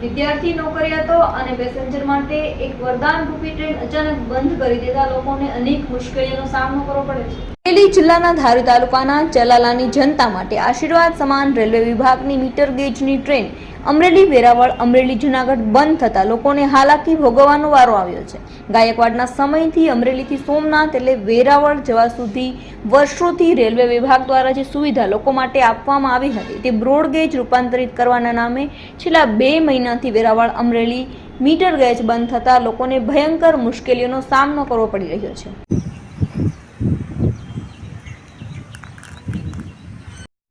વિદ્યાર્થી, નોકરિયાતો અને પેસેન્જર માટે એક વરદાનરૂપી ટ્રેન અચાનક બંધ કરી દેતા લોકોને અનેક મુશ્કેલીઓનો સામનો કરવો પડે છે. અમરેલી જિલ્લાના ધારી તાલુકાના ચલાલાની જનતા માટે આશીર્વાદ સમાન રેલવે વિભાગની મીટર ગેજની ટ્રેન અમરેલી વેરાવળ અમરેલી જુનાગઢ બંધ થતા લોકોને હાલાકી ભોગવવાનો વારો આવ્યો છે. ગાયકવાડના સમયથી અમરેલીથી સોમનાથ એટલે વેરાવળ જવા સુધી વર્ષોથી રેલવે વિભાગ દ્વારા જે સુવિધા લોકો માટે આપવામાં આવી હતી તે બ્રોડગેજ રૂપાંતરિત કરવાના નામે છેલ્લા 2 મહિનાથી વેરાવળ અમરેલી મીટર ગેજ બંધ થતા લોકોને ભયંકર મુશ્કેલીઓનો સામનો કરવો પડી રહ્યો છે.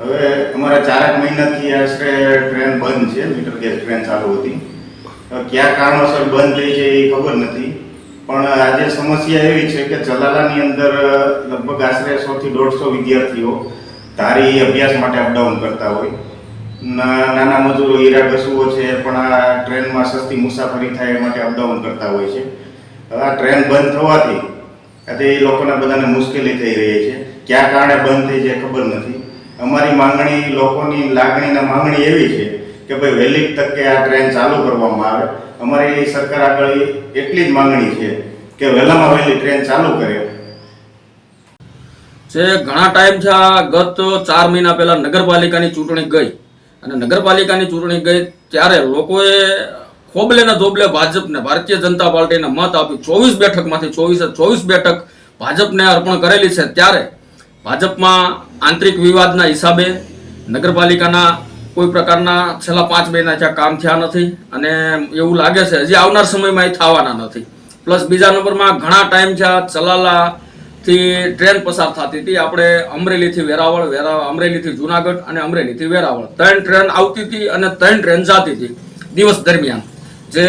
હવે અમારા 4 મહિનાથી આશરે ટ્રેન બંધ છે. મીટર ગેજ ટ્રેન ચાલુ હતી. કયા કારણોસર બંધ થઈ છે એ ખબર નથી, પણ આજે સમસ્યા એવી છે કે ચલાલાની અંદર લગભગ આશરે 100 થી 150 વિદ્યાર્થીઓ ધારી અભ્યાસ માટે અપડાઉન કરતા હોય. નાના મજૂરો હીરા ઘસુઓ છે પણ આ ટ્રેનમાં સસ્તી મુસાફરી થાય એ માટે અપડાઉન કરતા હોય છે. આ ટ્રેન બંધ થવાથી આજે એ લોકોને બધાને મુશ્કેલી થઈ રહી છે. કયા કારણે બંધ થઈ છે ખબર નથી. અમારી માંગણી, લોકોની લાગણીના માંગણી એવી છે કે ભાઈ વહેલી તકે આ ટ્રેન ચાલુ કરવામાં આવે. અમારી સરકાર આગળ એટલી જ માંગણી છે કે વહેલામાં વહેલી ટ્રેન ચાલુ કરે. જે ઘણા ટાઈમ છે, ગત 4 મહિના પહેલા નગરપાલિકાની ચૂંટણી ગઈ અને નગરપાલિકાની ચૂંટણી ગઈ ત્યારે લોકોએ ખોબલે ને ધોબલે ભાજપને, ભારતીય જનતા પાર્ટીને મત આપી 24 બેઠકમાંથી 24 બેઠક ભાજપને અર્પણ કરેલી છે. ત્યારે ભાજપમાં આંતરિક વિવાદના હિસાબે નગરપાલિકાના કોઈ પ્રકારના છેલ્લા 5 મહિના ત્યાં કામ થયા નથી અને એવું લાગે છે હજી આવનાર સમયમાં એ થવાના નથી. પ્લસ બીજા નંબરમાં ઘણા ટાઈમ થયા ચલાલાથી ટ્રેન પસાર થતી હતી. આપણે અમરેલીથી વેરાવળ, અમરેલીથી જુનાગઢ અને અમરેલીથી વેરાવળ 3 ટ્રેન આવતી હતી અને 3 ટ્રેન જતી હતી દિવસ દરમિયાન. જે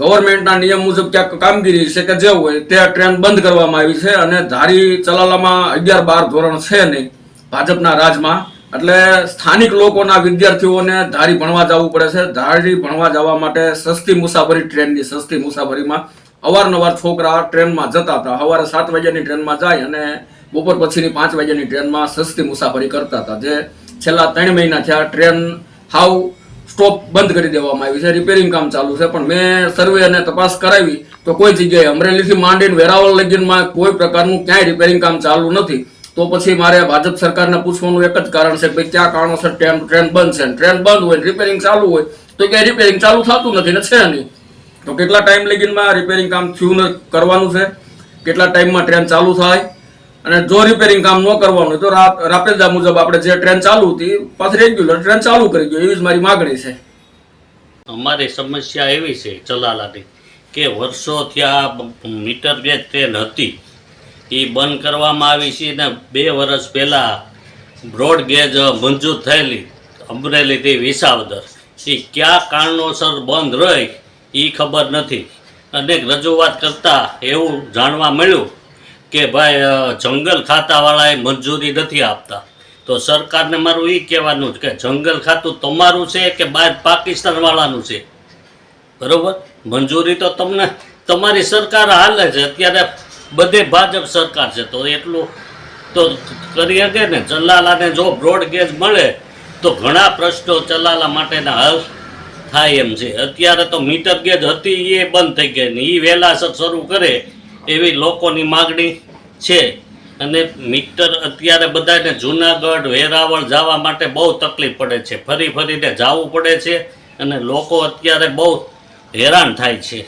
ગવર્મેન્ટના નિયમ મુજબ ક્યાંક કામગીરી છે કે જે હોય તે ટ્રેન બંધ કરવામાં આવી છે અને ધારી ચલાલામાં 11-12 ધોરણ છે નહીં ભાજપના રાજમાં. એટલે સ્થાનિક લોકોના વિદ્યાર્થીઓને ધારી ભણવા જવું પડે છે. ધારી ભણવા જવા માટે સસ્તી મુસાફરી, ટ્રેનની સસ્તી મુસાફરીમાં અવારનવાર છોકરા ટ્રેનમાં જતા હતા. સવારે 7 વાગ્યાની ટ્રેનમાં જાય અને બપોર પછીની 5 વાગ્યાની ટ્રેનમાં સસ્તી મુસાફરી કરતા હતા. જે છેલ્લા 3 મહિના થયા ટ્રેન હાવ સ્ટોપ બંધ કરી દેવામાં આવી છે. રિપેરિંગ કામ ચાલુ છે, પણ મેં સર્વે અને તપાસ કરાવી તો કોઈ જગ્યાએ અમરેલીથી માંડીને વેરાવળ લગીનમાં કોઈ પ્રકારનું ક્યાંય રિપેરિંગ કામ ચાલુ નથી. તો પછી મારે ભાજપ સરકારને પૂછવાનું એક જ કારણ છે કે ભાઈ કયા કારણોસર ટ્રેન બંધ છે. ટ્રેન બંધ હોય, રિપેરિંગ ચાલુ હોય તો ક્યાંય રિપેરિંગ ચાલુ થતું નથી ને છે નહીં. તો કેટલા ટાઈમ લગીનમાં રિપેરિંગ કામ થયું કરવાનું છે, કેટલા ટાઈમમાં ટ્રેન ચાલુ થાય, અને જો રિપેરિંગ કામ ન કરવાનું તો રાપેદા મુજબ આપણે જે ટ્રેન ચાલુ હતી પાછી રેગ્યુલર ટ્રેન ચાલુ કરી દો, એવી જ મારી માગણી છે. અમારી સમસ્યા એવી છે ચલાલાની કે વર્ષોથી આ મીટર ગેજ ટ્રેન હતી એ બંધ કરવામાં આવી છે ને 2 વર્ષ પહેલાં બ્રોડ ગેજ મંજૂર થયેલી અમરેલીથી વિસાવદર એ કયા કારણોસર બંધ રહી એ ખબર નથી. અનેક રજૂઆત કરતાં એવું જાણવા મળ્યું કે ભાઈ જંગલ ખાતાવાળાએ મંજૂરી નથી આપતા. તો સરકારને મારું એ કહેવાનું કે જંગલ ખાતું તમારું છે કે બહાર પાકિસ્તાનવાળાનું છે? બરાબર, મંજૂરી તો તમને તમારી સરકાર હાલે છે. અત્યારે બધે ભાજપ સરકાર છે તો એટલું તો કરી શકે ને. ચલાલાને જો બ્રોડ ગેજ મળે તો ઘણા પ્રશ્નો ચલાલા માટેના હલ થાય એમ છે. અત્યારે તો મીટર ગેજ હતી એ બંધ થઈ ગઈ ને એ વહેલાસર શરૂ કરે એવી લોકોની માગણી છે. અને મીટર અત્યારે બધાને જુનાગઢ, વેરાવળ જવા માટે બહુ તકલીફ પડે છે. ફરીને જવું પડે છે અને લોકો અત્યારે બહુ હેરાન થાય છે.